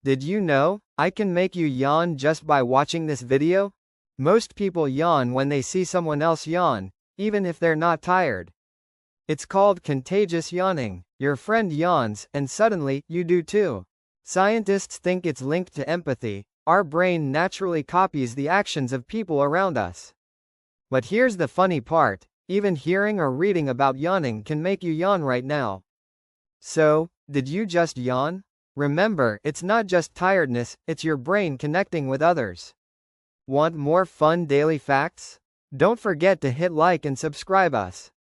Did you know I can make you yawn just by watching this video? Most people yawn when they see someone else yawn, even if they're not tired. It's called contagious yawning. Your friend yawns, and suddenly, you do too. Scientists think it's linked to empathy. Our brain naturally copies the actions of people around us. But here's the funny part. Even hearing or reading about yawning can make you yawn right now. So, did you just yawn? Remember, it's not just tiredness, it's your brain connecting with others. Want more fun daily facts? Don't forget to hit like and subscribe us.